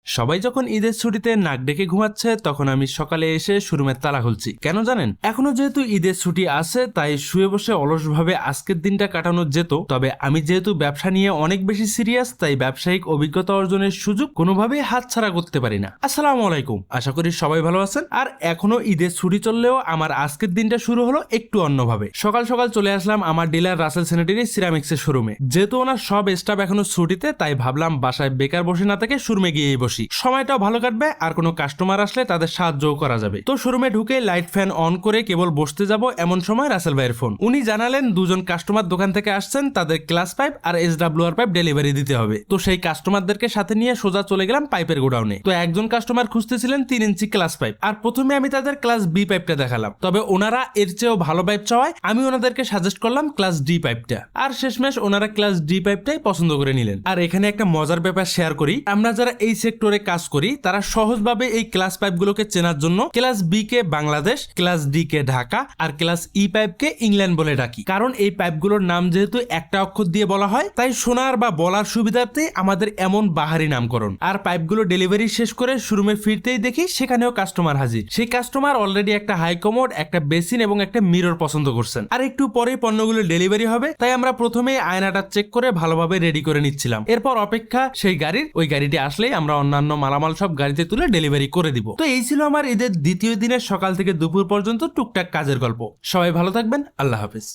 সবাই যখন ঈদের ছুটিতে নাক ডেকে ঘুমাচ্ছে তখন আমি সকালে এসে শোরুমের তালা খুলছি। কেন জানেন? এখনো যেহেতু ঈদের ছুটি আছে তাই শুয়ে বসে অলসভাবে আজকের দিনটা কাটানো যেত, তবে আমি যেহেতু ব্যবসা নিয়ে অনেক বেশি সিরিয়াস তাই ব্যবসায়িক অভিজ্ঞতা অর্জনের সুযোগ কোনোভাবেই হাতছাড়া করতে পারি না। আসসালামু আলাইকুম, আশা করি সবাই ভালো আছেন। আর এখনো ঈদের ছুটি চললেও আমার আজকের দিনটা শুরু হলো একটু অন্যভাবে। সকাল সকাল চলে আসলাম আমার ডিলার রাসেল স্যানিটারি সিরামিক্সের শোরুমে। যেহেতু ওনার সব স্টাফ এখনো ছুটিতে তাই ভাবলাম বাসায় বেকার বসে না থেকে শোরুমে গিয়েই বসি, সময়টাও ভালো কাটবে আর কোনো কাস্টমার আসলে তাদের সাহায্যও করা যাবে। তো শোরুমে ঢুকে লাইট ফ্যান অন করে কেবল বসতে যাব এমন সময় রাসেল ভাইয়ের ফোন। উনি জানালেন দুজন কাস্টমার দোকান থেকে আসছেন, তাদের গ্লাস পাইপ আর SWR পাইপ ডেলিভারি দিতে হবে। তো সেই কাস্টমারদেরকে সাথে নিয়ে সোজা চলে গেলাম পাইপের গোডাউনে। তো একজন কাস্টমার খুঁজতেছিলেন 3 ইঞ্চি গ্লাস পাইপ, আর প্রথমে আমি তাদের ক্লাস বি পাইপটা দেখালাম, তবে ওনারা এর চেয়েও ভালো পাইপ চাওয়ায় আমি ওনাদেরকে সাজেস্ট করলাম ক্লাস ডি পাইপটা। আর শেষমেশ ওনারা ক্লাস ডি পাইপটাই পছন্দ করে নিলেন। আর এখানে একটা মজার ব্যাপার শেয়ার করি, আমরা যারা এই সেক্টরে কাজ করি তারা সহজভাবে এই ক্লাস পাইপগুলোকে চেনার জন্য ক্লাস বি কে বাংলাদেশ, ক্লাস ডি কে ঢাকা আর ক্লাস ই পাইপকে ইংল্যান্ড বলে ডাকি। কারণ এই পাইপগুলোর নাম যেহেতু একটা অক্ষর দিয়ে বলা হয় তাই শোনার বা বলার সুবিধার্থে আমাদের এমন বাহারি নামকরণ। আর পাইপগুলো ডেলিভারি শেষ করে শোরুমে ফিরতেই দেখি সেখানেও কাস্টমার হাজির। সেই কাস্টমার অলরেডি একটা হাই কমোড, একটা বেসিন এবং একটা মিরর পছন্দ করছেন। আর একটু পরেই পণ্যগুলো ডেলিভারি হবে, তাই আমরা প্রথমে আয়নাটা চেক করে ভালোভাবে রেডি করে নিচ্ছিলাম। এরপর অপেক্ষা সেই গাড়ির, ওই গাড়িটি আসলেই আমরা অন্যান্য মালামাল সব গাড়িতে তুলে ডেলিভারি করে দিব। তো এই ছিল আমার ঈদের দ্বিতীয় দিনের সকাল থেকে দুপুর পর্যন্ত টুকটাক কাজের গল্প। সবাই ভালো থাকবেন, আল্লাহ হাফেজ।